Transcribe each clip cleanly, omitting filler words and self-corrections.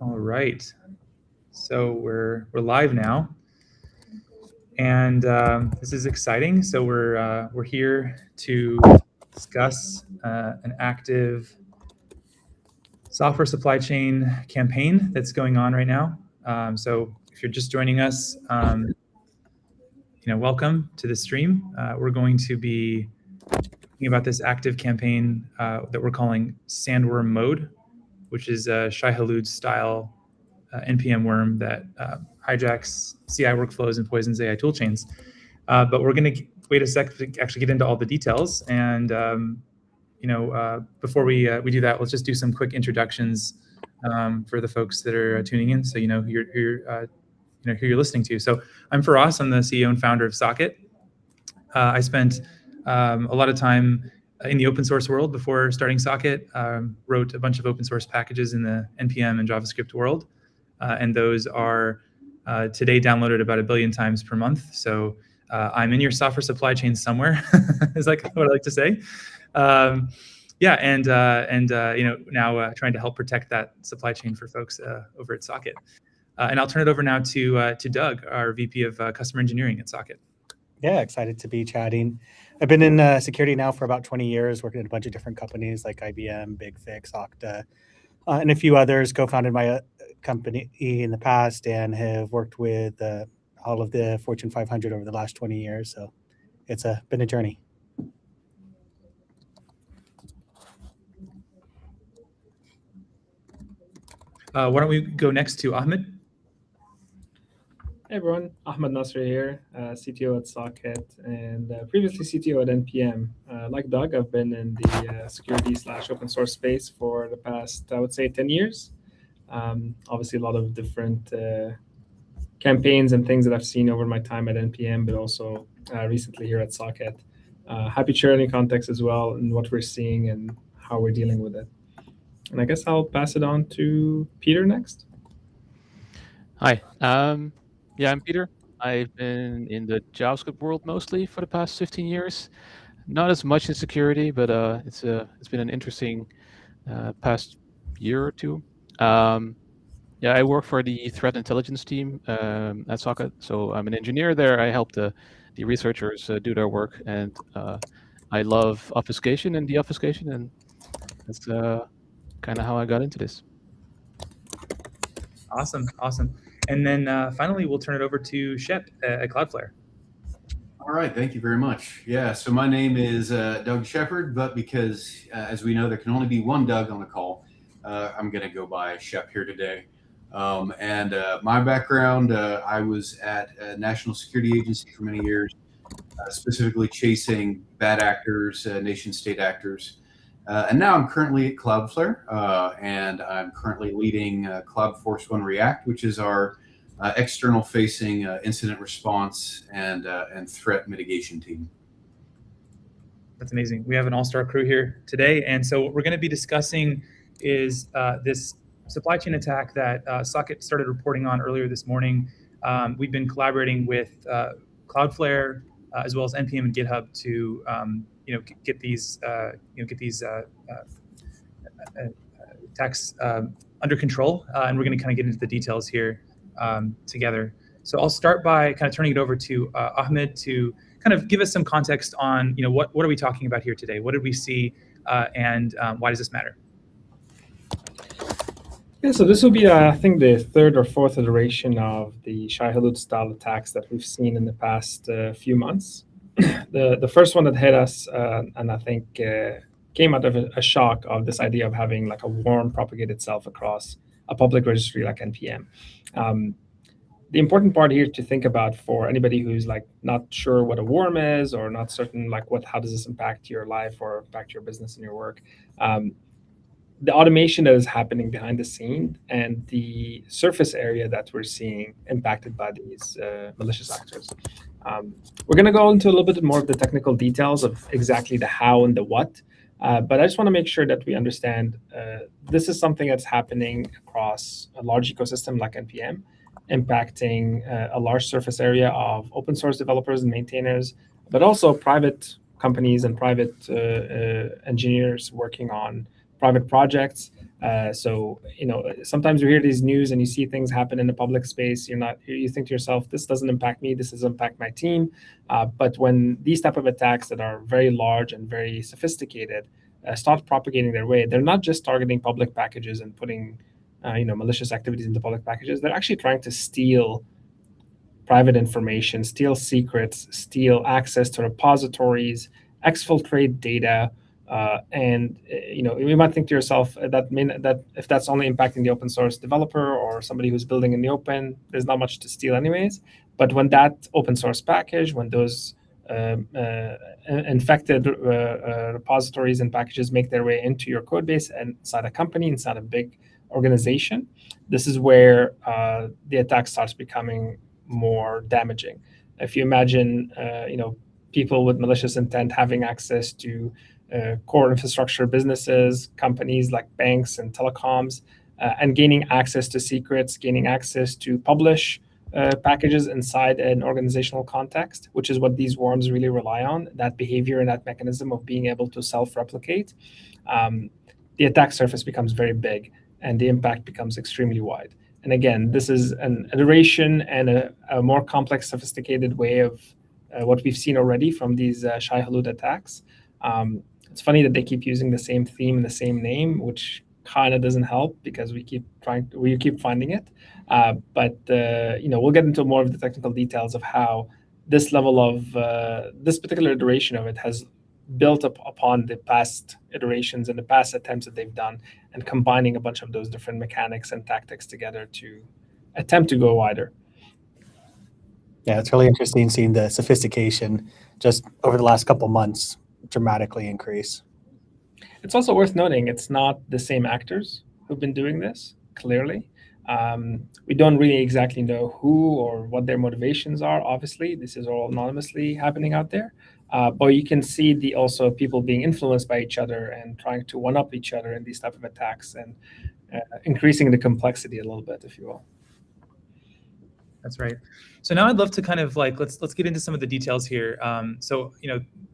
All right, so we're live now, and this is exciting. So we're here to discuss an active software supply chain campaign that's going on right now. So if you're just joining us, welcome to the stream. We're going to be talking about this active campaign that we're calling Sandworm Mode, which is a Shai-Hulud style NPM worm that hijacks CI workflows and poisons AI toolchains. But we're going to wait a sec to actually get into all the details. And before we do that, let's just do some quick introductions for the folks that are tuning in, so you know who you're listening to. So I'm Faraz. I'm the CEO and founder of Socket. I spent a lot of time in the open source world before starting Socket. Wrote a bunch of open source packages in the NPM and JavaScript world. And those are today downloaded about 1 billion times per month. So I'm in your software supply chain somewhere, is like what I like to say. Now trying to help protect that supply chain for folks over at Socket. And I'll turn it over now to Doug, our VP of Customer Engineering at Socket. Yeah, excited to be chatting. I've been in security now for about 20 years, working at a bunch of different companies like IBM, BigFix, Okta, and a few others. Co-founded my company in the past and have worked with all of the Fortune 500 over the last 20 years. So it's been a journey. Why don't we go next to Ahmed? Hey everyone, Ahmed Nasser here, CTO at Socket and previously CTO at NPM. Like Doug, I've been in the security/open source space for the past, I would say, 10 years. Obviously, a lot of different campaigns and things that I've seen over my time at NPM, but also recently here at Socket. Happy to share any context as well and what we're seeing and how we're dealing with it. And I guess I'll pass it on to Peter next. Hi. Yeah, I'm Peter. I've been in the JavaScript world mostly for the past 15 years. Not as much in security, but it's been an interesting past year or two. Yeah, I work for the threat intelligence team at Socket. So I'm an engineer there. I help the researchers do their work, and I love obfuscation and deobfuscation, and that's kind of how I got into this. Awesome. And then finally, we'll turn it over to Shep at Cloudflare. All right, thank you very much. Yeah, so my name is Doug Shepard, but because, as we know, there can only be one Doug on the call, I'm going to go by Shep here today. And my background, I was at a national security agency for many years, specifically chasing bad actors, nation-state actors. And now I'm currently at Cloudflare, and I'm currently leading Cloud Force One React, which is our external-facing incident response and threat mitigation team. That's amazing. We have an all-star crew here today, and so what we're going to be discussing is this supply chain attack that Socket started reporting on earlier this morning. We've been collaborating with Cloudflare as well as NPM and GitHub to get these attacks under control, and we're going to kind of get into the details here together. So I'll start by kind of turning it over to Ahmed to kind of give us some context on what are we talking about here today? What did we see, and why does this matter? Yeah, so this will be, I think, the third or fourth iteration of the Shai-Hulud style attacks that we've seen in the past few months. The first one that hit us, and I think came out of a shock of this idea of having like a worm propagate itself across a public registry like NPM. The important part here to think about for anybody who's like not sure what a worm is or not certain like how does this impact your life or impact your business and your work. The automation that is happening behind the scene and the surface area that we're seeing impacted by these malicious actors. We're going to go into a little bit more of the technical details of exactly the how and the what, but I just want to make sure that we understand this is something that's happening across a large ecosystem like NPM, impacting a large surface area of open source developers and maintainers, but also private companies and private engineers working on private projects, So sometimes you hear these news and you see things happen in the public space. You think to yourself, this doesn't impact me, this doesn't impact my team. But when these type of attacks that are very large and very sophisticated start propagating their way, they're not just targeting public packages and putting malicious activities into public packages. They're actually trying to steal private information, steal secrets, steal access to repositories, exfiltrate data. And you might think to yourself that if that's only impacting the open source developer or somebody who's building in the open, there's not much to steal anyways. But when that open source package, when those infected repositories and packages make their way into your code base and inside a company, inside a big organization, this is where the attack starts becoming more damaging. If you imagine, people with malicious intent having access to core infrastructure businesses, companies like banks and telecoms, and gaining access to secrets, gaining access to publish packages inside an organizational context, which is what these worms really rely on, that behavior and that mechanism of being able to self-replicate, the attack surface becomes very big and the impact becomes extremely wide. And again, this is an iteration and a more complex, sophisticated way of what we've seen already from these Shai-Hulud attacks. It's funny that they keep using the same theme and the same name, which kind of doesn't help because we keep finding it. But we'll get into more of the technical details of how this level of this particular iteration of it has built up upon the past iterations and the past attempts that they've done, and combining a bunch of those different mechanics and tactics together to attempt to go wider. Yeah, it's really interesting seeing the sophistication just over the last couple months dramatically increase. It's also worth noting it's not the same actors who've been doing this, clearly. We don't really exactly know who or what their motivations are. Obviously, this is all anonymously happening out there. But you can see also people being influenced by each other and trying to one-up each other in these type of attacks, and increasing the complexity a little bit, if you will. That's right. So now I'd love to kind of let's get into some of the details here. So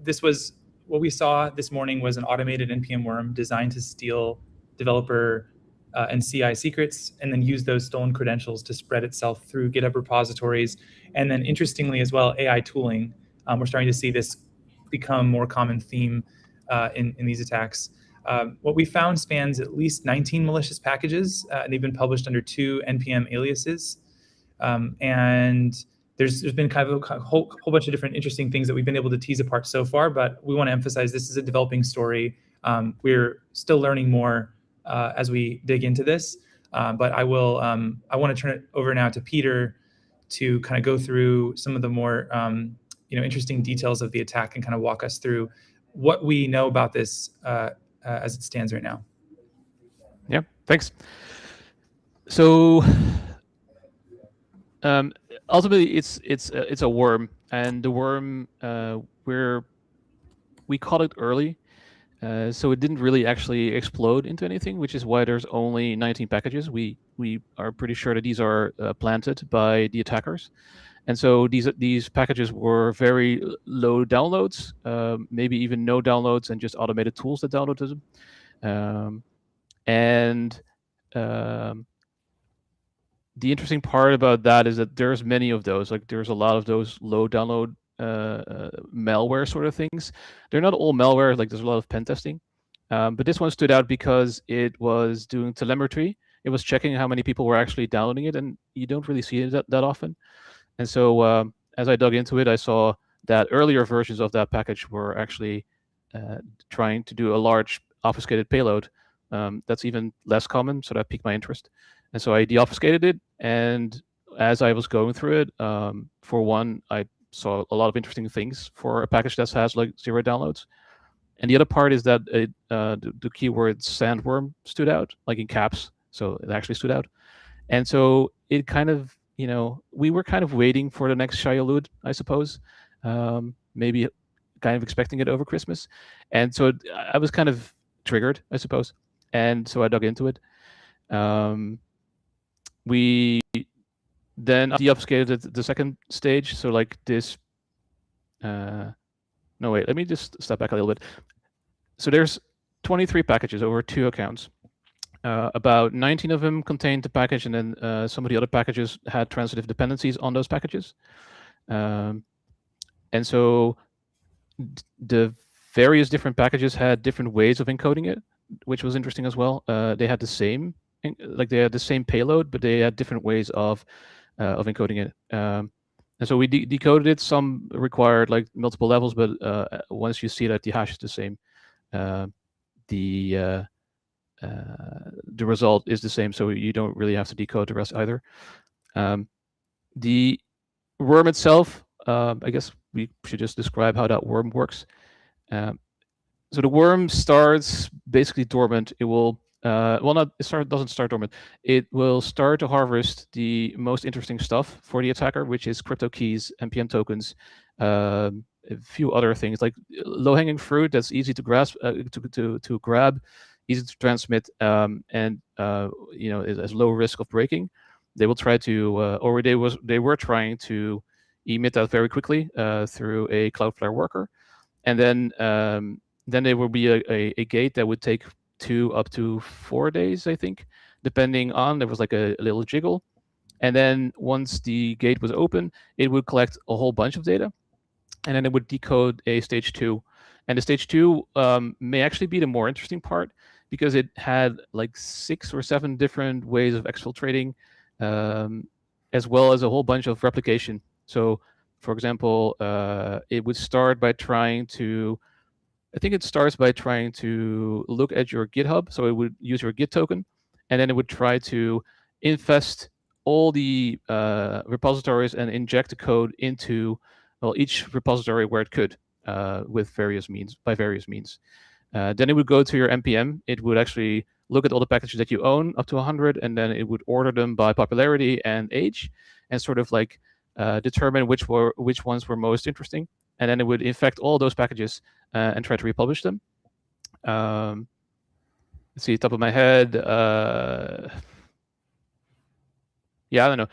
this was what we saw this morning was an automated NPM worm designed to steal developer and CI secrets, and then use those stolen credentials to spread itself through GitHub repositories. And then interestingly as well, AI tooling. We're starting to see this become more common theme in these attacks. What we found spans at least 19 malicious packages, and they've been published under 2 NPM aliases. And there's been kind of a whole bunch of different interesting things that we've been able to tease apart so far, but we want to emphasize this is a developing story. We're still learning more as we dig into this, but I want to turn it over now to Peter to kind of go through some of the more interesting details of the attack and kind of walk us through what we know about this as it stands right now. Yeah, thanks. So ultimately, it's a worm, and the worm we caught it early, so it didn't really actually explode into anything, which is why there's only 19 packages. We are pretty sure that these are planted by the attackers, and so these packages were very low downloads, maybe even no downloads, and just automated tools that downloaded them. The interesting part about that is that there's many of those. Like there's a lot of those low download malware sort of things. They're not all malware. Like there's a lot of pen testing, but this one stood out because it was doing telemetry. It was checking how many people were actually downloading it, and you don't really see it that often. And so as I dug into it, I saw that earlier versions of that package were actually trying to do a large obfuscated payload. That's even less common, so that piqued my interest. And so I deobfuscated it, and as I was going through it, for one, I saw a lot of interesting things for a package that has like 0 downloads. And the other part is that the keyword sandworm stood out, like in caps, so it actually stood out. And so it kind of, we were kind of waiting for the next Shai-Hulud, I suppose, maybe kind of expecting it over Christmas. And so I was kind of triggered, I suppose. And so I dug into it. We then deobfuscated the second stage. So like this, no, wait, let me just step back a little bit. So there's 23 packages over 2 accounts. About 19 of them contained the package, and then some of the other packages had transitive dependencies on those packages. And so the various different packages had different ways of encoding it, which was interesting as well. They had the same, they had the same payload, but they had different ways of encoding it. And so we decoded it. Some required like multiple levels, but once you see that the hash is the same, the result is the same, so you don't really have to decode the rest either. The worm itself, I guess we should just describe how that worm works. So the worm starts basically dormant. It will, doesn't start dormant. It will start to harvest the most interesting stuff for the attacker, which is crypto keys, NPM tokens, a few other things like low-hanging fruit that's easy to grasp, to grab, easy to transmit, and has low risk of breaking. They will try to, or they were trying to emit that very quickly through a Cloudflare worker, and then there will be a gate that would take 2 up to 4 days, I think, depending on. There was like a little jiggle, and then once the gate was open, it would collect a whole bunch of data, and then it would decode a stage 2. And the stage 2 may actually be the more interesting part, because it had like 6 or 7 different ways of exfiltrating, as well as a whole bunch of replication. So, for example, it would start by trying to, I think it starts by trying to look at your GitHub. So it would use your Git token, and then it would try to infest all the repositories and inject the code into, well, each repository where it could, with various means, by various means. Then it would go to your NPM. It would actually look at all the packages that you own up to 100, and then it would order them by popularity and age, and sort of like determine which ones were most interesting. And then it would infect all those packages and try to republish them. Let's see, top of my head. Yeah, I don't know.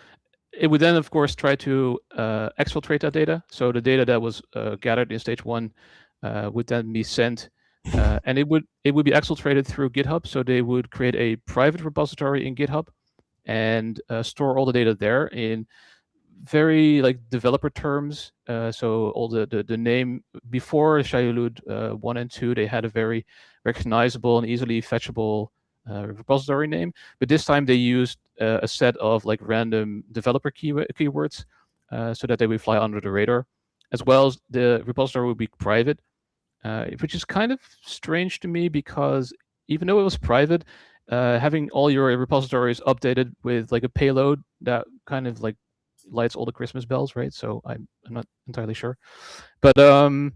It would then, of course, try to exfiltrate that data. So the data that was gathered in stage 1 would then be sent, and it would be exfiltrated through GitHub. So they would create a private repository in GitHub and store all the data there in very like developer terms. So all the name before Shai-Hulud 1 and 2, they had a very recognizable and easily fetchable repository name, but this time they used a set of like random developer keywords so that they would fly under the radar. As well as the repository would be private, which is kind of strange to me, because even though it was private, having all your repositories updated with like a payload, that kind of like lights all the Christmas bells, right? So I'm not entirely sure, but and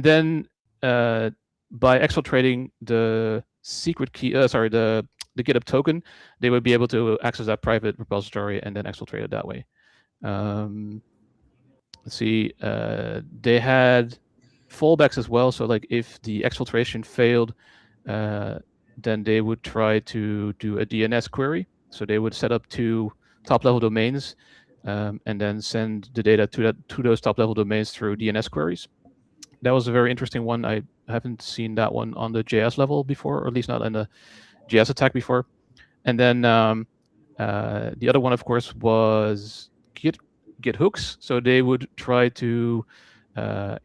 then by exfiltrating the secret key, the GitHub token, they would be able to access that private repository and then exfiltrate it that way. Let's see, they had fallbacks as well. So like if the exfiltration failed, then they would try to do a DNS query. So they would set up 2 top-level domains and then send the data to those top-level domains through DNS queries. That was a very interesting one. I haven't seen that one on the JS level before, or at least not in the JS attack before. And then the other one, of course, was Git hooks. So they would try to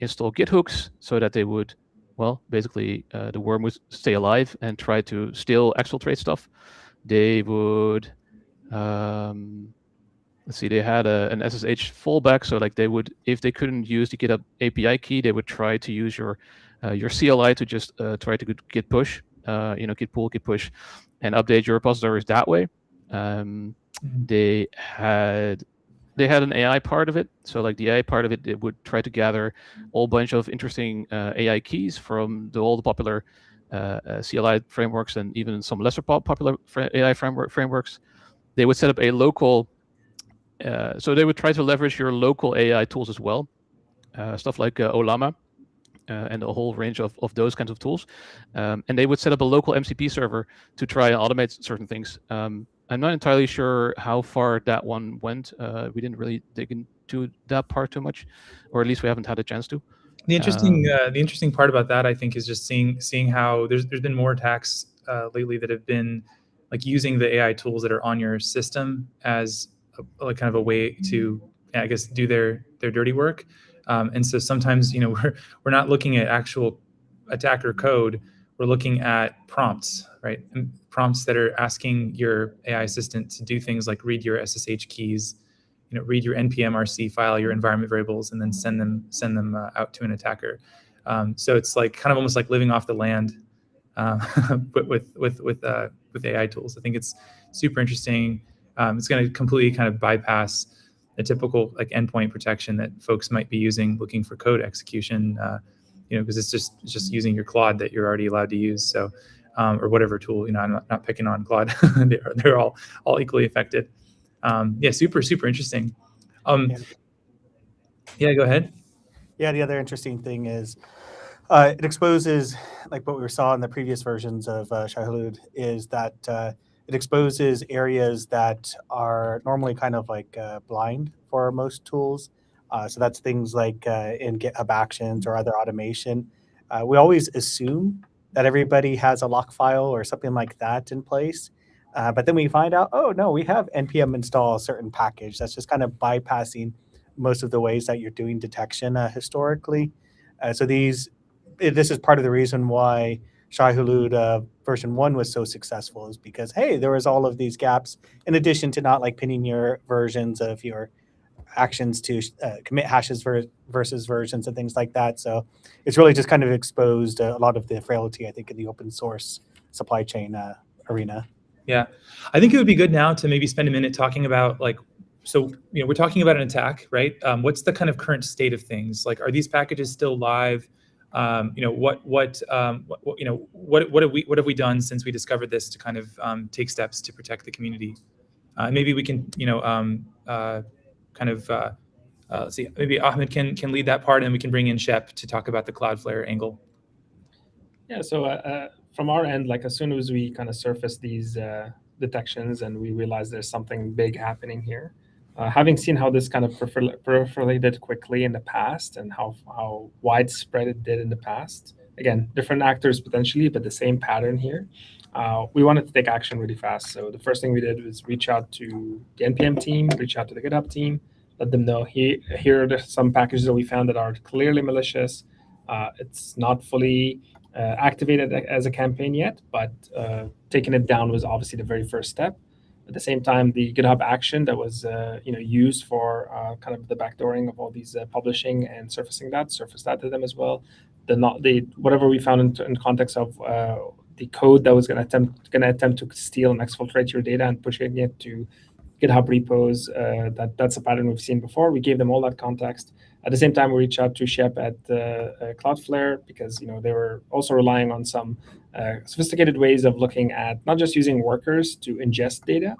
install Git hooks so that they would, well, basically the worm would stay alive and try to still exfiltrate stuff. They would, let's see, they had an SSH fallback. So like they would, if they couldn't use the GitHub API key, they would try to use your CLI to just try to git push, git pull, git push, and update your repositories that way. They had an AI part of it. So like the AI part of it, it would try to gather a whole bunch of interesting AI keys from all the popular CLI frameworks and even some lesser popular AI frameworks. They would set up a local, so they would try to leverage your local AI tools as well, stuff like Olama and a whole range of those kinds of tools. And they would set up a local MCP server to try and automate certain things. I'm not entirely sure how far that one went. We didn't really dig into that part too much, or at least we haven't had a chance to. The interesting part about that, I think, is just seeing how there's been more attacks lately that have been like using the AI tools that are on your system as like kind of a way to, I guess, do their dirty work. And so sometimes, we're not looking at actual attacker code. We're looking at prompts, right? And prompts that are asking your AI assistant to do things like read your SSH keys, read your npm-rc file, your environment variables, and then send them out to an attacker. So it's like kind of almost like living off the land, but with AI tools. I think it's super interesting. It's going to completely kind of bypass the typical like endpoint protection that folks might be using looking for code execution, because it's just using your Claude that you're already allowed to use. So, or whatever tool. I'm not picking on Claude. they're all equally affected. Super interesting. Yeah, go ahead. Yeah, the other interesting thing is it exposes, like what we saw in the previous versions of Shai-Hulud, is that it exposes areas that are normally kind of like blind for most tools. So that's things like in GitHub Actions or other automation. We always assume that everybody has a lock file or something like that in place. But then we find out, oh, no, we have npm install a certain package. That's just kind of bypassing most of the ways that you're doing detection historically. So this is part of the reason why Shai-Hulud version 1 was so successful, is because, hey, there was all of these gaps, in addition to not like pinning your versions of your actions to commit hashes versus versions and things like that. So it's really just kind of exposed a lot of the frailty, I think, in the open source supply chain arena. Yeah, I think it would be good now to maybe spend a minute talking about so we're talking about an attack, right? What's the kind of current state of things? Like, are these packages still live? What have we done since we discovered this to kind of take steps to protect the community? Maybe we can let's see, maybe Ahmed can lead that part, and we can bring in Shep to talk about the Cloudflare angle. Yeah, so from our end, like as soon as we kind of surface these detections and we realize there's something big happening here, having seen how this kind of proliferated quickly in the past and how widespread it did in the past, again, different actors potentially, but the same pattern here, we wanted to take action really fast. So the first thing we did was reach out to the NPM team, reach out to the GitHub team, let them know, here are some packages that we found that are clearly malicious. It's not fully activated as a campaign yet, but taking it down was obviously the very first step. At the same time, the GitHub action that was used for kind of the backdooring of all these publishing and surfaced that to them as well. Whatever we found in context of the code that was going to attempt to steal and exfiltrate your data and pushing it to GitHub repos, that's a pattern we've seen before. We gave them all that context. At the same time, we reached out to Shep at Cloudflare because they were also relying on some sophisticated ways of looking at not just using workers to ingest data,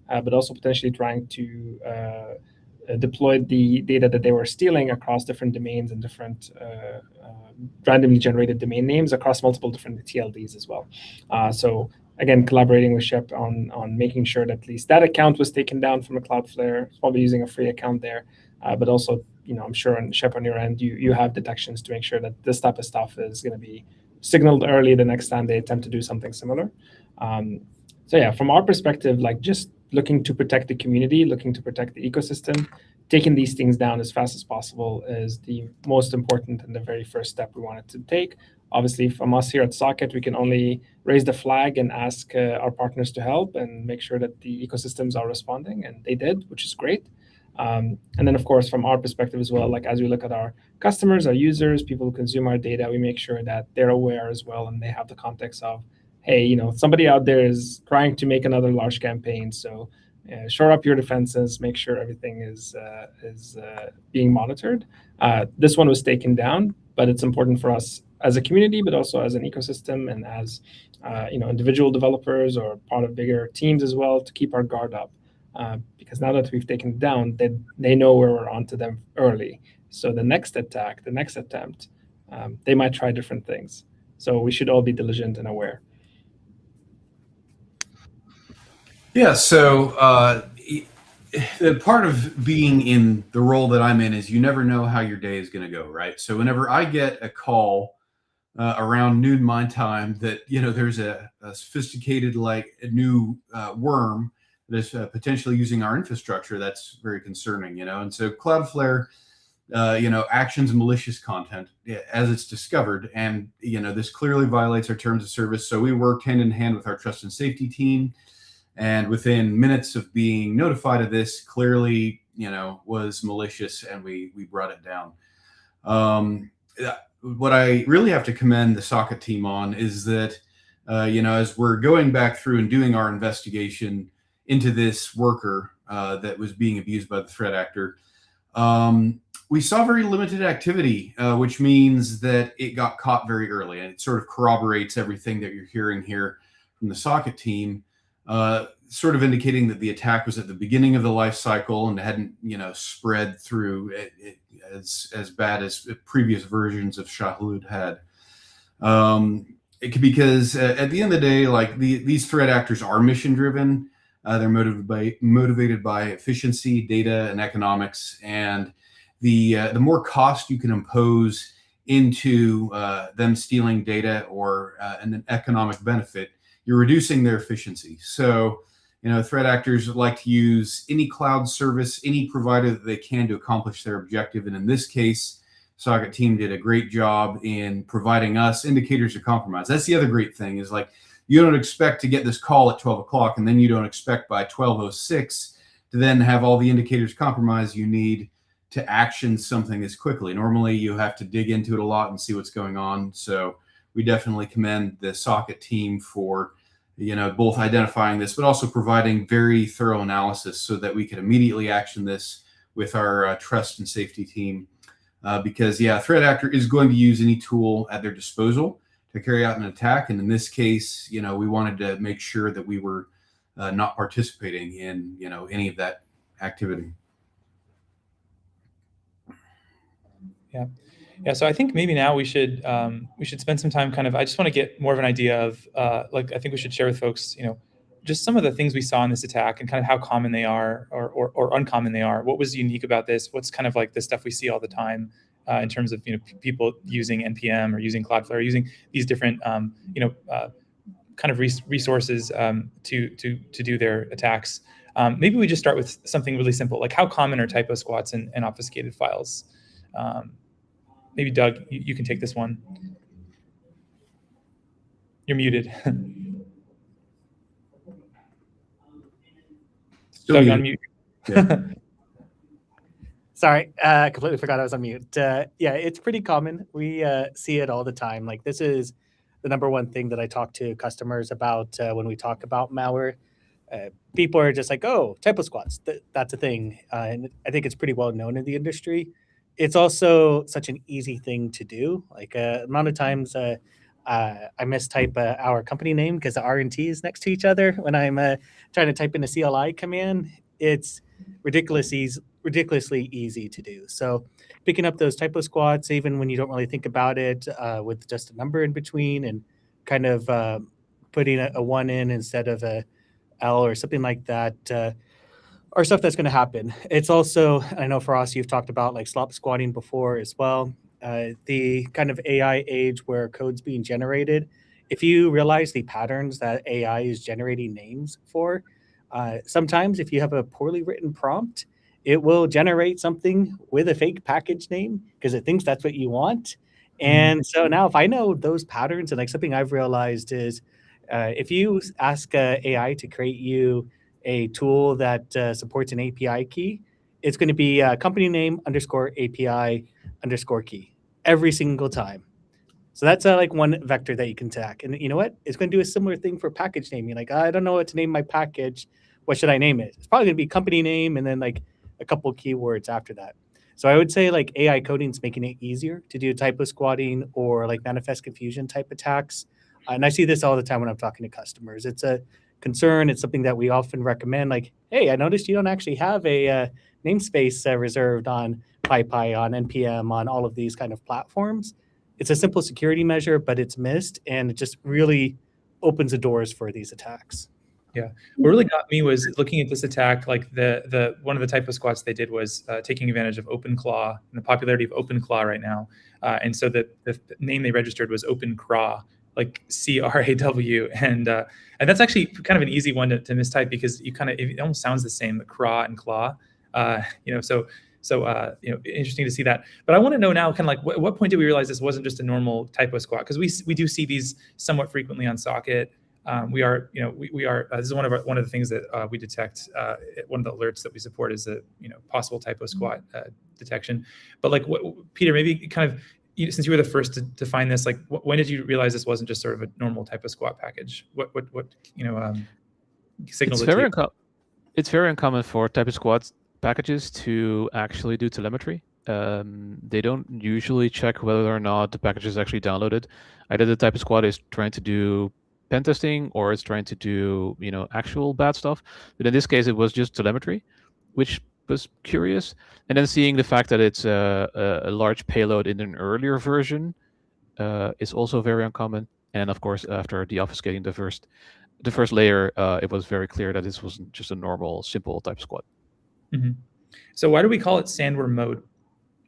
but also potentially trying to deploy the data that they were stealing across different domains and different randomly generated domain names across multiple different TLDs as well. So again, collaborating with Shep on making sure that at least that account was taken down from a Cloudflare, probably using a free account there, but also, I'm sure on Shep on your end, you have detections to make sure that this type of stuff is going to be signaled early the next time they attempt to do something similar. So yeah, from our perspective, like just looking to protect the community, looking to protect the ecosystem, taking these things down as fast as possible is the most important and the very first step we wanted to take. Obviously, from us here at Socket, we can only raise the flag and ask our partners to help and make sure that the ecosystems are responding, and they did, which is great. And then, of course, from our perspective as well, like as we look at our customers, our users, people who consume our data, we make sure that they're aware as well and they have the context of, hey, somebody out there is trying to make another large campaign, so shore up your defenses, make sure everything is being monitored. This one was taken down, but it's important for us as a community, but also as an ecosystem and as individual developers or part of bigger teams as well, to keep our guard up. Because now that we've taken it down, they know where we're onto them early. So the next attack, the next attempt, they might try different things. So we should all be diligent and aware. Yeah, so the part of being in the role that I'm in is you never know how your day is going to go, right? So whenever I get a call around noon my time that there's a sophisticated like a new worm that's potentially using our infrastructure, that's very concerning, And so Cloudflare, actions malicious content as it's discovered, and this clearly violates our terms of service. So we worked hand in hand with our trust and safety team, and within minutes of being notified of this, clearly was malicious, and we brought it down. What I really have to commend the Socket team on is that as we're going back through and doing our investigation into this worker that was being abused by the threat actor, we saw very limited activity, which means that it got caught very early, and it sort of corroborates everything that you're hearing here from the Socket team, sort of indicating that the attack was at the beginning of the life cycle and hadn't, spread through it as bad as previous versions of Shai-Hulud had. Because at the end of the day, like these threat actors are mission driven. They're motivated by efficiency, data, and economics, and the more cost you can impose into them stealing data or an economic benefit, you're reducing their efficiency. So, threat actors like to use any cloud service, any provider that they can to accomplish their objective. And in this case, Socket team did a great job in providing us indicators of compromise. That's the other great thing is like, you don't expect to get this call at 12 o'clock, and then you don't expect by 12:06 to then have all the indicators compromised you need to action something as quickly. Normally, you have to dig into it a lot and see what's going on. So we definitely commend the Socket team for both identifying this, but also providing very thorough analysis so that we could immediately action this with our trust and safety team. Because a threat actor is going to use any tool at their disposal to carry out an attack. And in this case, we wanted to make sure that we were not participating in, any of that activity. Yeah. So I think maybe now we should spend some time I just want to get more of an idea of I think we should share with folks, just some of the things we saw in this attack and kind of how common they are or uncommon they are. What was unique about this? What's kind of like the stuff we see all the time in terms of people using NPM or using Cloudflare, using these different kind of resources to do their attacks. Maybe we just start with something really simple, like how common are typo squats and obfuscated files? Maybe Doug, you can take this one. You're muted. Doug, unmute. Yeah. Sorry, completely forgot I was on mute. Yeah, it's pretty common. We see it all the time. Like this is the number one thing that I talk to customers about when we talk about malware. People are just like, oh, typo squats, that's a thing. And I think it's pretty well known in the industry. It's also such an easy thing to do. Like amount of times I mistype our company name because the R and T is next to each other when I'm trying to type in a CLI command. It's ridiculously easy to do. So picking up those typo squats, even when you don't really think about it, with just a number in between and kind of putting a 1 in instead of a L or something like that, are stuff that's going to happen. It's also, I know for us, you've talked about like slop squatting before as well. The kind of AI age where code's being generated, if you realize the patterns that AI is generating names for, sometimes if you have a poorly written prompt, it will generate something with a fake package name because it thinks that's what you want. And so now if I know those patterns, and like something I've realized is if you ask AI to create you a tool that supports an API key, it's going to be company name _ API _ key every single time. So that's like one vector that you can attack. And you know what? It's going to do a similar thing for package naming. Like, I don't know what to name my package. What should I name it? It's probably going to be company name and then like a couple keywords after that. So I would say like AI coding is making it easier to do typo squatting or like manifest confusion type attacks. And I see this all the time when I'm talking to customers. It's a concern. It's something that we often recommend. Like, hey, I noticed you don't actually have a namespace reserved on PyPy, on NPM, on all of these kind of platforms. It's a simple security measure, but it's missed, and it just really opens the doors for these attacks. What really got me was looking at this attack. Like the one of the typo squats they did was taking advantage of OpenClaw and the popularity of OpenClaw right now. And so the name they registered was OpenCraw, like CRAW, and that's actually kind of an easy one to mistype because it almost sounds the same, the craw and claw. So interesting to see that. But I want to know now, kind of like, what point did we realize this wasn't just a normal typo squat? Because we do see these somewhat frequently on Socket. We are this is one of the things that we detect. One of the alerts that we support is the possible typo squat detection. But like, Peter, maybe kind of, since you were the first to find this, like, when did you realize this wasn't just sort of a normal typo squat package? What signaled it to you? It's very uncommon for typo squat packages to actually do telemetry. They don't usually check whether or not the package is actually downloaded. Either the typo squat is trying to do pen testing or it's trying to do actual bad stuff. But in this case, it was just telemetry, which was curious. And then seeing the fact that it's a large payload in an earlier version is also very uncommon. And of course, after deobfuscating the first layer, it was very clear that this wasn't just a normal, simple type squat. Mm-hmm. So why do we call it sandworm mode?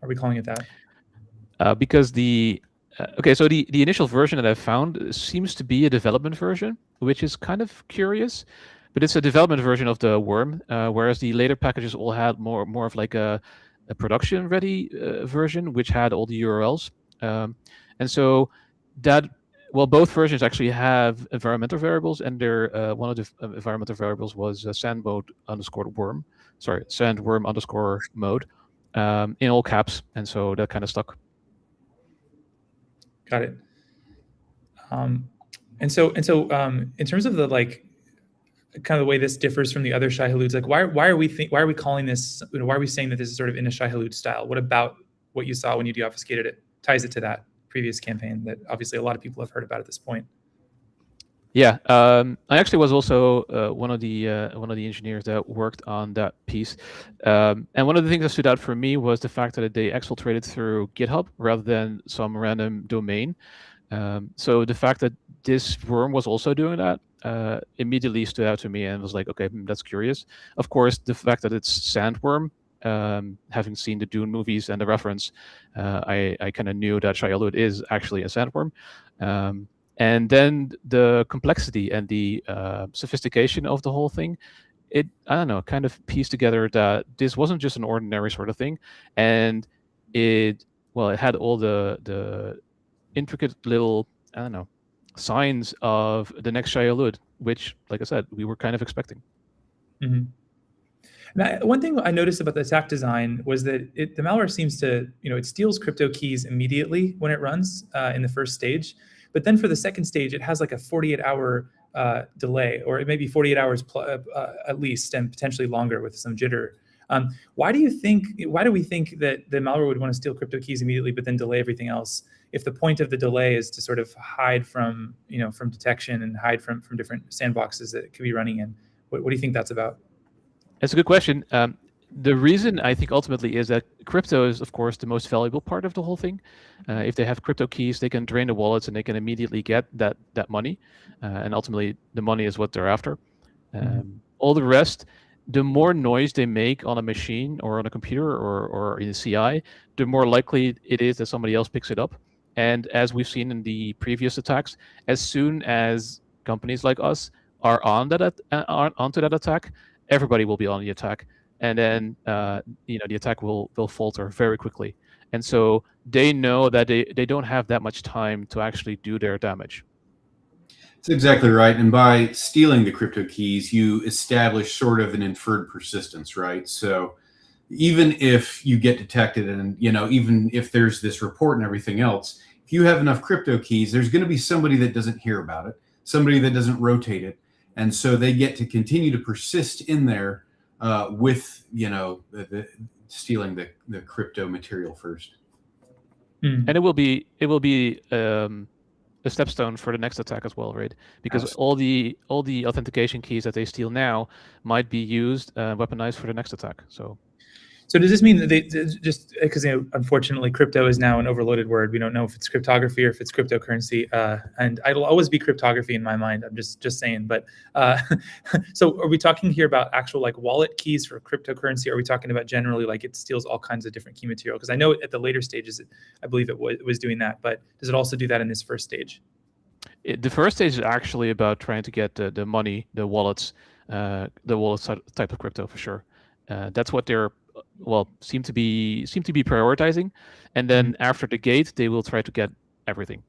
Are we calling it that? Because the initial version that I found seems to be a development version, which is kind of curious. But it's a development version of the worm, whereas the later packages all had more of like a production-ready version, which had all the URLs. And so that, well, both versions actually have environmental variables, and their one of the environmental variables was sandworm underscore mode in all caps, and so that kind of stuck. Got it. And so in terms of the kind of the way this differs from the other Shai-Huluds, like why are we calling this? Why are we saying that this is sort of in a Shai-Hulud style? What about what you saw when you deobfuscated it ties it to that previous campaign that obviously a lot of people have heard about at this point? Yeah, I actually was also one of the engineers that worked on that piece, and one of the things that stood out for me was the fact that they exfiltrated through GitHub rather than some random domain. So the fact that this worm was also doing that immediately stood out to me and was like, okay, that's curious. Of course, the fact that it's sandworm, having seen the Dune movies and the reference, I kind of knew that Shai-Hulud is actually a sandworm. And then the complexity and the sophistication of the whole thing, I don't know, kind of pieced together that this wasn't just an ordinary sort of thing. And it had all the intricate little, I don't know, signs of the next Shai-Hulud, which, like I said, we were kind of expecting. Mm-hmm. Now, one thing I noticed about the attack design was that the malware seems to, it steals crypto keys immediately when it runs in the first stage. But then for the second stage, it has like a 48-hour delay, or it may be 48 hours at least, and potentially longer with some jitter. Why do we think that the malware would want to steal crypto keys immediately, but then delay everything else? If the point of the delay is to sort of hide from detection and hide from different sandboxes that it could be running in, what do you think that's about? That's a good question. The reason I think ultimately is that crypto is, of course, the most valuable part of the whole thing. If they have crypto keys, they can drain the wallets and they can immediately get that money. And ultimately, the money is what they're after. All the rest, the more noise they make on a machine or on a computer or in a CI, the more likely it is that somebody else picks it up. And as we've seen in the previous attacks, as soon as companies like us are onto that attack, everybody will be on the attack. And then the attack will falter very quickly. And so they know that they don't have that much time to actually do their damage. That's exactly right. And by stealing the crypto keys, you establish sort of an inferred persistence, right? So even if you get detected and, even if there's this report and everything else, if you have enough crypto keys, there's going to be somebody that doesn't hear about it, somebody that doesn't rotate it. And so they get to continue to persist in there with, stealing the crypto material first. And it will be a stepstone for the next attack as well, right? Because all the authentication keys that they steal now might be used, weaponized for the next attack. So So does this mean that they just because unfortunately crypto is now an overloaded word? We don't know if it's cryptography or if it's cryptocurrency, and it'll always be cryptography in my mind. I'm just saying. But so are we talking here about actual like wallet keys for cryptocurrency? Or are we talking about generally like it steals all kinds of different key material? Because I know at the later stages, I believe it was doing that. But does it also do that in this first stage? The first stage is actually about trying to get the money, the wallets type of crypto for sure. That's what they're seem to be prioritizing, and then after the gate they will try to get everything.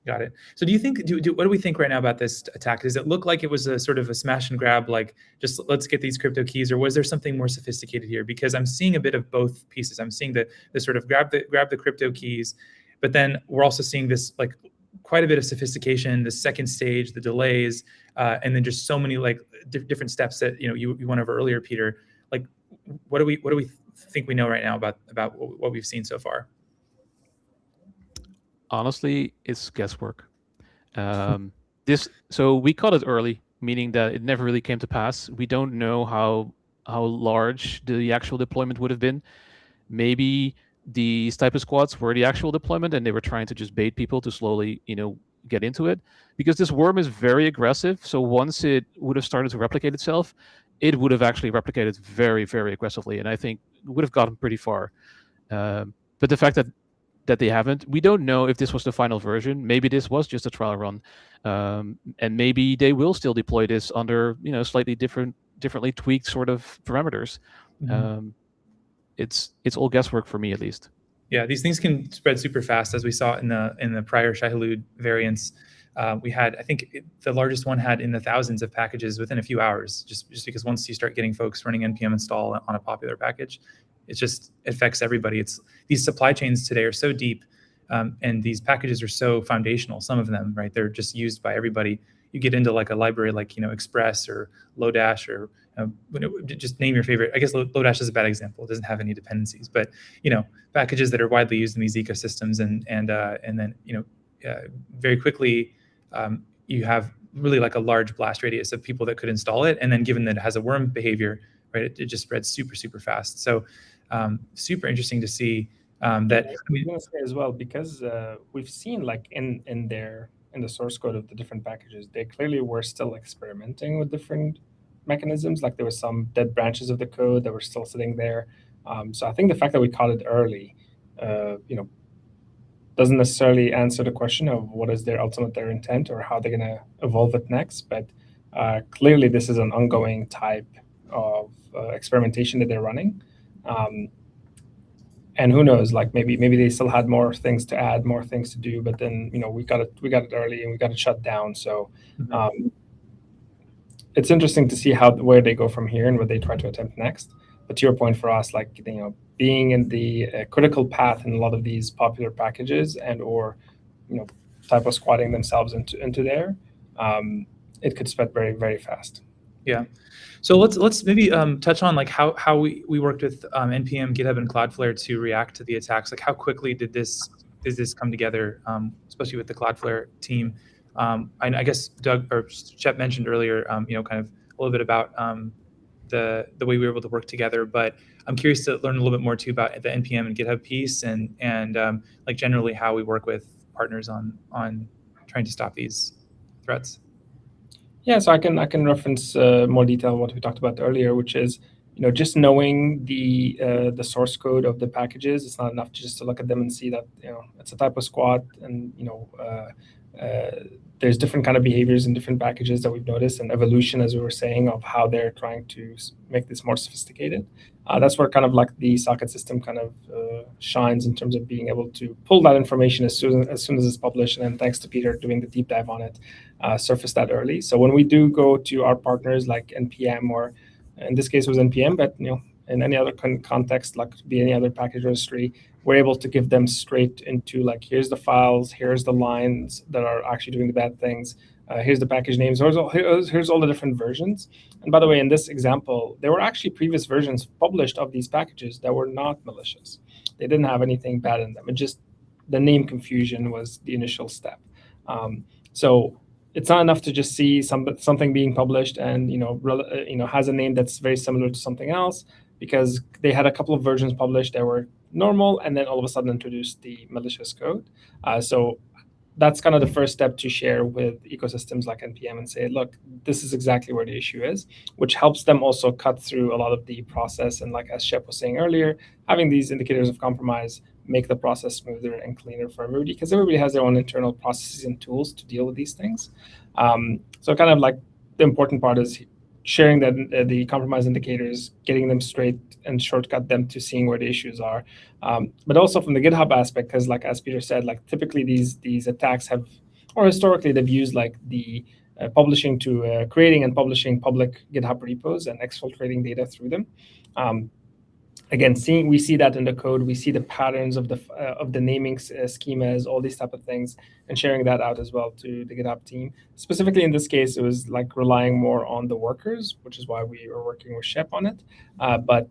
Got it. So do you think, what do we think right now about this attack? Does it look like it was a sort of a smash and grab, like just let's get these crypto keys, or was there something more sophisticated here? Because I'm seeing a bit of both pieces. I'm seeing the sort of grab the crypto keys, but then we're also seeing this like quite a bit of sophistication, the second stage, the delays, and then just so many like different steps that you went over earlier, Peter. Like, what do we think we know right now about what we've seen so far? Honestly, it's guesswork. So we caught it early, meaning that it never really came to pass. We don't know how large the actual deployment would have been. Maybe these type of squads were the actual deployment, and they were trying to just bait people to slowly, get into it. Because this worm is very aggressive. So once it would have started to replicate itself, it would have actually replicated very, very aggressively, and I think would have gotten pretty far. But the fact that they haven't, we don't know if this was the final version. Maybe this was just a trial run, and maybe they will still deploy this under slightly differently tweaked sort of parameters. Mm-hmm. It's all guesswork for me, at least. Yeah, these things can spread super fast, as we saw in the prior Shai-Hulud variants. We had, I think the largest one had in the thousands of packages within a few hours, just because once you start getting folks running npm install on a popular package, it affects everybody. These supply chains today are so deep, and these packages are so foundational. Some of them, right? They're just used by everybody. You get into like a library like Express or Lodash, or just name your favorite. I guess Lodash is a bad example. It doesn't have any dependencies, but packages that are widely used in these ecosystems, and then very quickly you have really like a large blast radius of people that could install it, and then given that it has a worm behavior, right, it just spreads super fast. So super interesting to see that. I was going to say as well, because we've seen like in the source code of the different packages, they clearly were still experimenting with different mechanisms. Like there were some dead branches of the code that were still sitting there. So I think the fact that we caught it early, doesn't necessarily answer the question of what is their intent or how they're going to evolve it next. But clearly this is an ongoing type of experimentation that they're running. And who knows, like maybe they still had more things to add, more things to do, but then we got it early and we got it shut down. So it's interesting to see where they go from here and what they try to attempt next. But to your point, for us, like being in the critical path in a lot of these popular packages or type of squatting themselves into there, it could spread very, very fast. Yeah. So let's maybe touch on like how we worked with npm, GitHub, and Cloudflare to react to the attacks. Like how quickly did this come together, especially with the Cloudflare team? I guess Doug or Shep mentioned earlier, kind of a little bit about the way we were able to work together. But I'm curious to learn a little bit more too about the npm and GitHub piece, and like generally how we work with partners on trying to stop these threats. Yeah, so I can reference more detail what we talked about earlier, which is just knowing the source code of the packages. It's not enough just to look at them and see that it's a type of squat, and there's different kind of behaviors in different packages that we've noticed, and evolution, as we were saying, of how they're trying to make this more sophisticated. That's where kind of like the socket system kind of shines in terms of being able to pull that information as soon as it's published, and then thanks to Peter doing the deep dive on it, surface that early. So when we do go to our partners like npm, or in this case it was npm, but in any other context, like be any other package registry, we're able to give them straight into like, here's the files, here's the lines that are actually doing the bad things, here's the package names, here's all the different versions. And by the way, in this example, there were actually previous versions published of these packages that were not malicious. They didn't have anything bad in them. It just, the name confusion was the initial step. So it's not enough to just see something being published and has a name that's very similar to something else. because they had a couple of versions published that were normal, and then all of a sudden introduced the malicious code. So that's kind of the first step to share with ecosystems like NPM and say, look, this is exactly where the issue is, which helps them also cut through a lot of the process. And like as Shep was saying earlier, having these indicators of compromise make the process smoother and cleaner for everybody, because everybody has their own internal processes and tools to deal with these things. So kind of like the important part is sharing the compromise indicators, getting them straight and shortcut them to seeing where the issues are. But also from the GitHub aspect, because like as Peter said, like typically these attacks have, or historically they've used like the publishing to creating and publishing public GitHub repos and exfiltrating data through them. Again, we see that in the code. We see the patterns of the naming schemas, all these type of things, and sharing that out as well to the GitHub team. Specifically in this case, it was like relying more on the workers, which is why we were working with Shep on it. But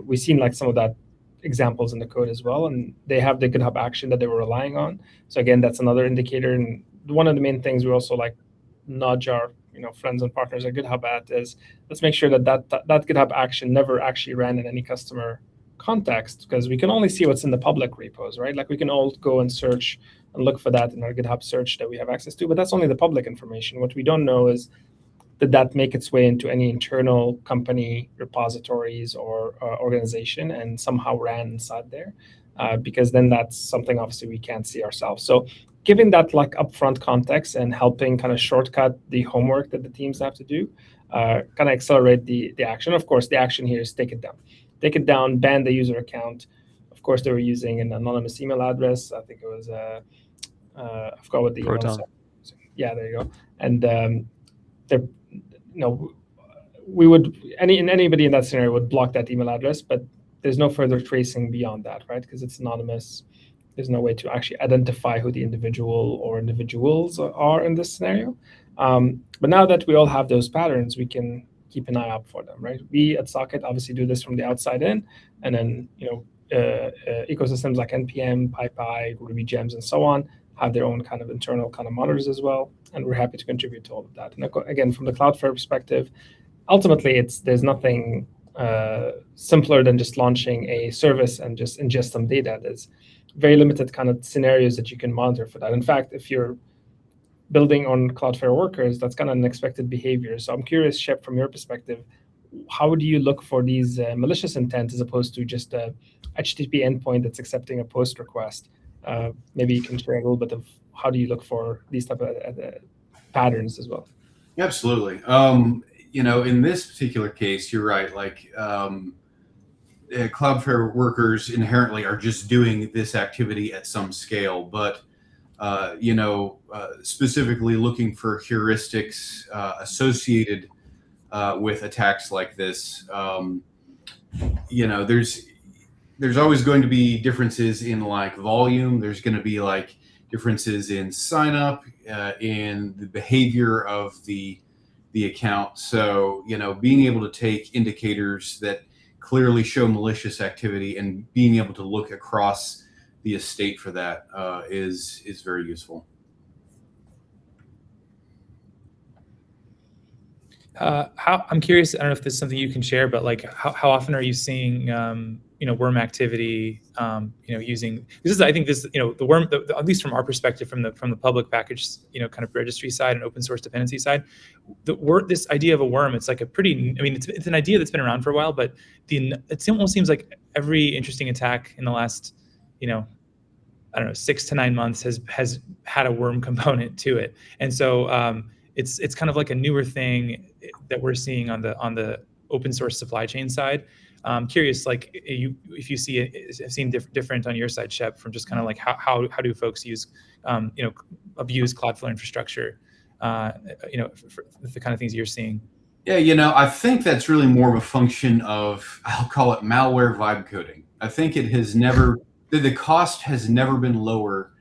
we've seen like some of that examples in the code as well, and they have the GitHub action that they were relying on. So again, that's another indicator. And one of the main things we also like nudge our friends and partners at GitHub at is let's make sure that GitHub action never actually ran in any customer context, because we can only see what's in the public repos, right? Like we can all go and search and look for that in our GitHub search that we have access to, but that's only the public information. What we don't know is did that make its way into any internal company repositories or organization and somehow ran inside there, because then that's something obviously we can't see ourselves. So giving that like upfront context and helping kind of shortcut the homework that the teams have to do, kind of accelerate the action. Of course, the action here is take it down, ban the user account. Of course, they were using an anonymous email address. I think it was I forgot what the email was. Yeah, there you go. And we would anybody in that scenario would block that email address, but there's no further tracing beyond that, right? Because it's anonymous. There's no way to actually identify who the individual or individuals are in this scenario. But now that we all have those patterns, we can keep an eye out for them, right? We at Socket obviously do this from the outside in, and then ecosystems like NPM, PyPy, Ruby Gems, and so on have their own kind of internal kind of monitors as well, and we're happy to contribute to all of that. And again, from the Cloudflare perspective, ultimately there's nothing simpler than just launching a service and just ingest some data. There's very limited kind of scenarios that you can monitor for that. In fact, if you're building on Cloudflare workers, that's kind of an expected behavior. So I'm curious, Shep, from your perspective, how do you look for these malicious intent as opposed to just a HTTP endpoint that's accepting a post request? Maybe you can share a little bit of how do you look for these type of patterns as well? Absolutely. In this particular case, you're right. Like Cloudflare workers inherently are just doing this activity at some scale, but specifically looking for heuristics associated with attacks like this. There's always going to be differences in like volume. There's going to be like differences in sign up, in the behavior of the account. So, being able to take indicators that clearly show malicious activity and being able to look across the estate for that is very useful. I'm curious, I don't know if this is something you can share, but like how often are you seeing worm activity using I think the worm, at least from our perspective, from the public package kind of registry side and open source dependency side, this idea of a worm, it's like it's an idea that's been around for a while, but it almost seems like every interesting attack in the last 6 to 9 months has had a worm component to it. And so it's kind of like a newer thing that we're seeing on the open source supply chain side. I'm curious, like if you see it, have seen different on your side, Shep, from just kind of like how do folks use abuse Cloudflare infrastructure, for the kind of things you're seeing. Yeah, I think that's really more of a function of, I'll call it malware vibe coding. I think the cost has never been lower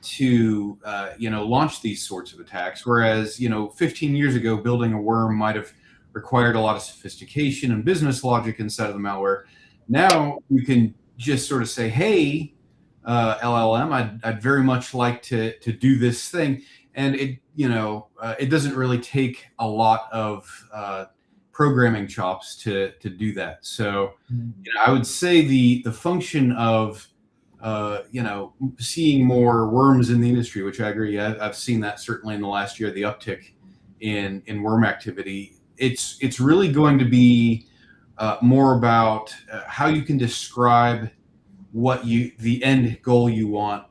to launch these sorts of attacks, whereas 15 years ago building a worm might have required a lot of sophistication and business logic inside of the malware. Now you can just sort of say, hey, LLM, I'd very much like to do this thing, and it doesn't really take a lot of programming chops to do that. So, I would say the function of seeing more worms in the industry, which I agree. I've seen that certainly in the last year, the uptick in worm activity. It's really going to be more about how you can describe what the end goal you want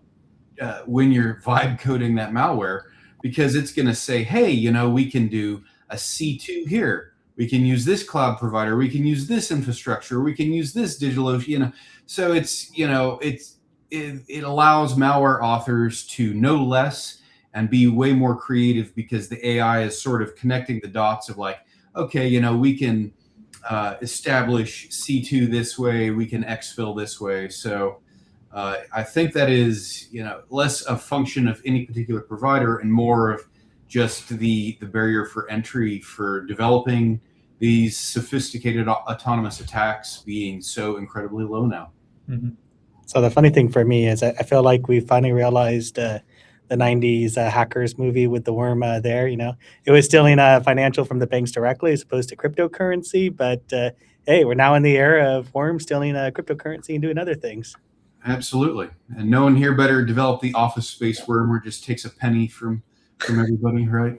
when you're vibe coding that malware, because it's going to say, hey, we can do a C2 here. We can use this cloud provider. We can use this infrastructure. We can use this DigitalOcean. So it allows malware authors to know less and be way more creative, because the AI is sort of connecting the dots of like, okay, we can establish C2 this way, we can exfil this way. So I think that is, less a function of any particular provider and more of just the barrier for entry for developing these sophisticated autonomous attacks being so incredibly low now. Mm-hmm. So the funny thing for me is I feel like we finally realized the 90s hackers movie with the worm there, it was stealing financial from the banks directly as opposed to cryptocurrency. But hey, we're now in the era of worms stealing cryptocurrency and doing other things. Absolutely. And no one here better develop the Office Space worm where it just takes a penny from everybody, right?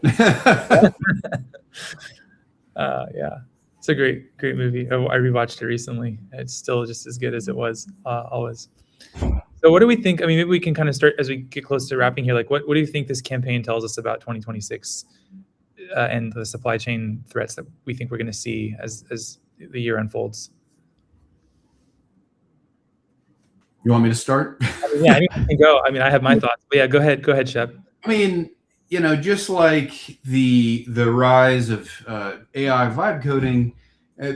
Yeah. It's a great movie. I rewatched it recently. It's still just as good as it was always. So what do we think? I mean, maybe we can kind of start as we get close to wrapping here. Like, what do you think this campaign tells us about 2026 and the supply chain threats that we think we're going to see as the year unfolds? You want me to start? Yeah, I can go. I mean, I have my thoughts. But yeah, go ahead, Shep. I mean, just like the rise of AI vibe coding,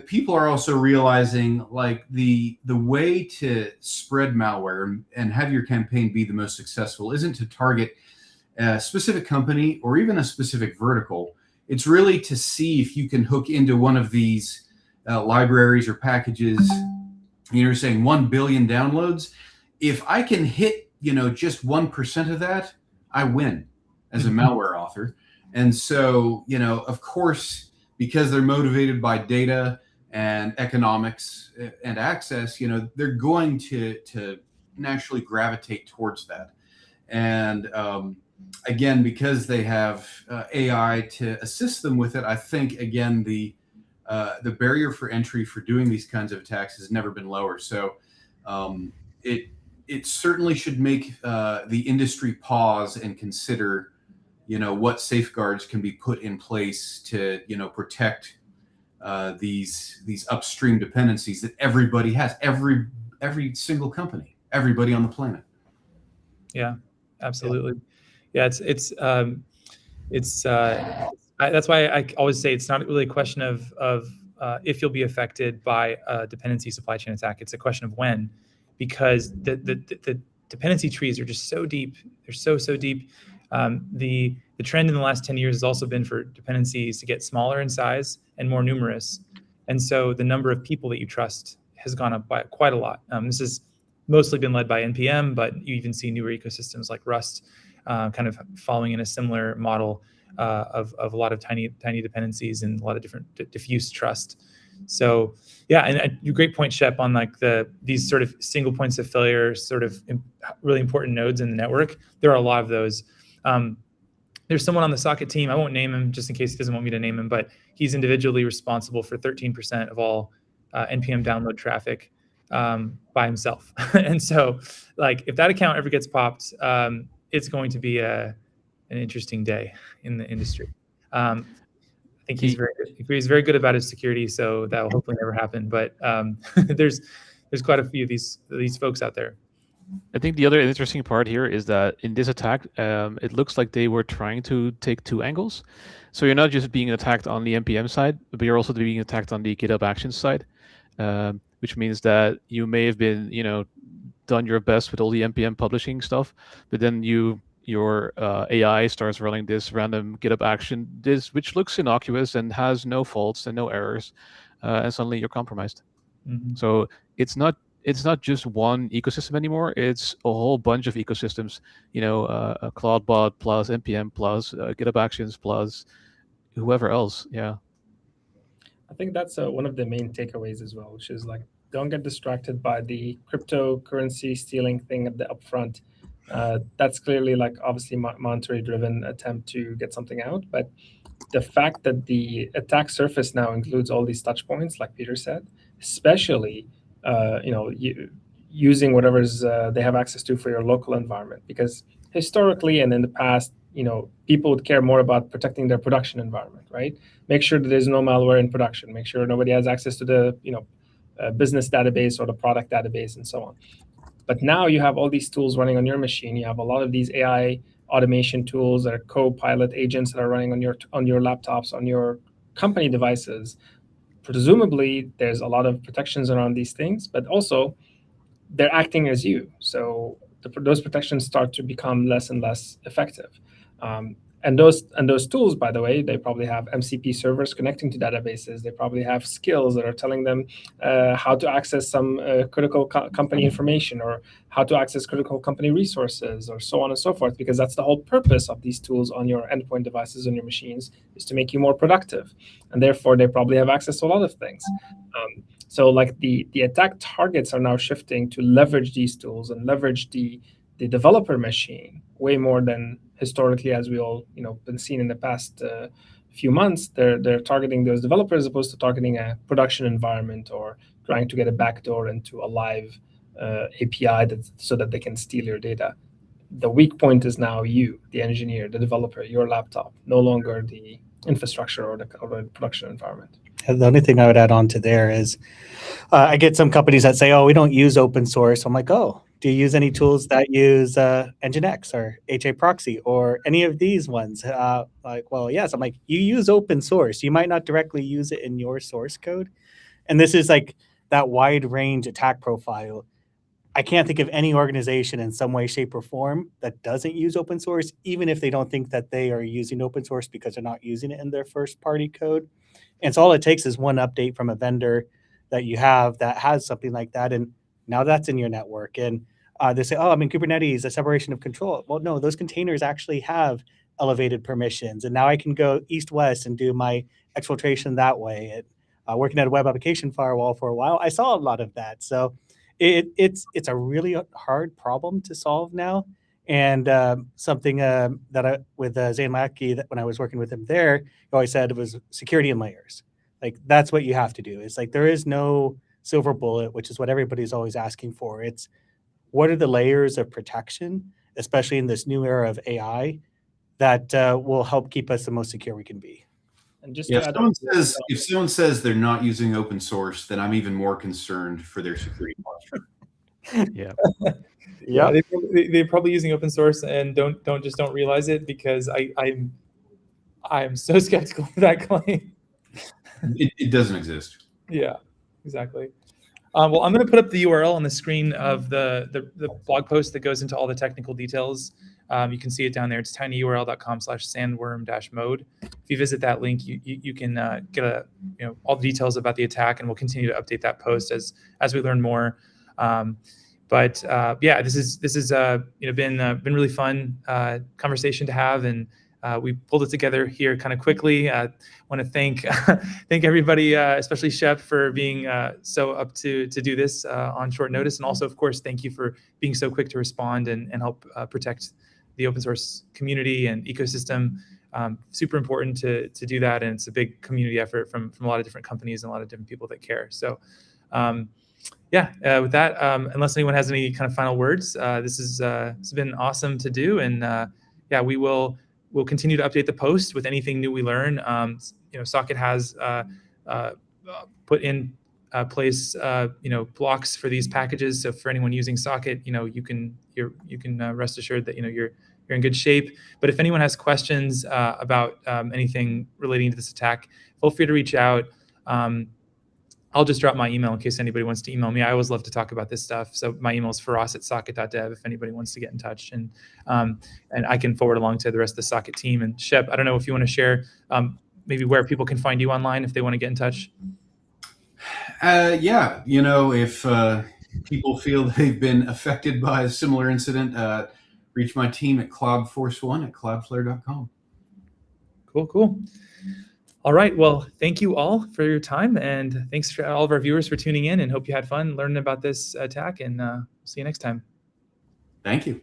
people are also realizing like the way to spread malware and have your campaign be the most successful isn't to target a specific company or even a specific vertical. It's really to see if you can hook into one of these libraries or packages. You're saying 1 billion downloads. If I can hit, just 1% of that, I win as a malware author. And so, of course, because they're motivated by data and economics and access, they're going to naturally gravitate towards that. And again, because they have AI to assist them with it, I think, again, the barrier for entry for doing these kinds of attacks has never been lower. So it certainly should make the industry pause and consider, what safeguards can be put in place to, protect these upstream dependencies that everybody has, every single company, everybody on the planet. Yeah, absolutely. Yeah, it's that's why I always say it's not really a question of if you'll be affected by a dependency supply chain attack. It's a question of when, because the dependency trees are just so deep. They're so deep. The trend in the last 10 years has also been for dependencies to get smaller in size and more numerous. And so the number of people that you trust has gone up by quite a lot. This has mostly been led by NPM, but you even see newer ecosystems like Rust kind of following in a similar model of a lot of tiny dependencies and a lot of different diffuse trust. So yeah, and you great point, Shep, on like these sort of single points of failure, sort of really important nodes in the network. There are a lot of those. There's someone on the socket team, I won't name him just in case he doesn't want me to name him, but he's individually responsible for 13% of all NPM download traffic by himself. And so like if that account ever gets popped, it's going to be an interesting day in the industry. I think he's very good about his security, so that will hopefully never happen. But there's quite a few of these folks out there. I think the other interesting part here is that in this attack, it looks like they were trying to take two angles. So you're not just being attacked on the NPM side, but you're also being attacked on the GitHub Actions side, which means that you may have been, done your best with all the NPM publishing stuff, but then your AI starts running this random GitHub action, which looks innocuous and has no faults and no errors, and suddenly you're compromised. Mm-hmm. So it's not just one ecosystem anymore. It's a whole bunch of ecosystems. CloudBot plus NPM plus GitHub Actions plus whoever else. Yeah. I think that's one of the main takeaways as well, which is like, don't get distracted by the cryptocurrency stealing thing at the upfront. That's clearly like obviously monetary driven attempt to get something out, but the fact that the attack surface now includes all these touch points, like Peter said, especially using whatever's they have access to for your local environment, because historically and in the past, people would care more about protecting their production environment, right? Make sure that there's no malware in production. Make sure nobody has access to the business database or the product database and so on. But now you have all these tools running on your machine. You have a lot of these AI automation tools that are co-pilot agents that are running on your laptops, on your company devices. Presumably, there's a lot of protections around these things, but also they're acting as you. So those protections start to become less and less effective. And those tools, by the way, they probably have MCP servers connecting to databases. They probably have skills that are telling them how to access some critical company information, or how to access critical company resources, or so on and so forth, because that's the whole purpose of these tools on your endpoint devices, on your machines, is to make you more productive. And therefore, they probably have access to a lot of things. So like the attack targets are now shifting to leverage these tools and leverage the developer machine way more than historically, as we all been seen in the past few months. They're targeting those developers as opposed to targeting a production environment or trying to get a backdoor into a live API so that they can steal your data. The weak point is now you, the engineer, the developer, your laptop, no longer the infrastructure or the production environment. The only thing I would add on to there is I get some companies that say, oh, we don't use open source. I'm like, oh, do you use any tools that use Nginx or HA proxy or any of these ones? Like, well, yes. I'm like, you use open source. You might not directly use it in your source code. And this is like that wide range attack profile. I can't think of any organization in some way, shape, or form that doesn't use open source, even if they don't think that they are using open source because they're not using it in their first party code. And so all it takes is one update from a vendor that you have that has something like that. And now that's in your network. And they say, oh, I'm in Kubernetes, a separation of control. Well, no, those containers actually have elevated permissions. And now I can go east-west and do my exfiltration that way. Working at a web application firewall for a while, I saw a lot of that. So it's a really hard problem to solve now. And something that with Zane Lackey, that when I was working with him there, he always said it was security in layers. Like that's what you have to do. It's like there is no silver bullet, which is what everybody's always asking for. It's what are the layers of protection, especially in this new era of AI, that will help keep us the most secure we can be. And just if someone says they're not using open source, then I'm even more concerned for their security posture. Yeah. Yeah, they're probably using open source and don't realize it, because I'm so skeptical of that claim. It doesn't exist. Yeah, exactly. Well, I'm going to put up the URL on the screen of the blog post that goes into all the technical details. You can see it down there. It's tinyurl.com/sandworm-mode. If you visit that link, you can get all the details about the attack, and we'll continue to update that post as we learn more. But yeah, this is been really fun conversation to have, and we pulled it together here kind of quickly. I want to thank everybody, especially Shep, for being so up to do this on short notice, and also, of course, thank you for being so quick to respond and help protect the open source community and ecosystem. Super important to do that, and it's a big community effort from a lot of different companies and a lot of different people that care. So. Yeah, with that, unless anyone has any kind of final words, this has been awesome to do, and yeah, we'll continue to update the post with anything new we learn. Socket has put in place blocks for these packages. So for anyone using Socket, you can rest assured that you're in good shape. But if anyone has questions about anything relating to this attack, feel free to reach out. I'll just drop my email in case anybody wants to email me. I always love to talk about this stuff. So my email is faraz@socket.dev if anybody wants to get in touch. And I can forward along to the rest of the Socket team. And Shep, I don't know if you want to share maybe where people can find you online if they want to get in touch. Yeah, if people feel they've been affected by a similar incident, reach my team at cloudforce1@cloudflare.com. Cool. All right. Well, thank you all for your time, and thanks for all of our viewers for tuning in, and hope you had fun learning about this attack, and see you next time. Thank you.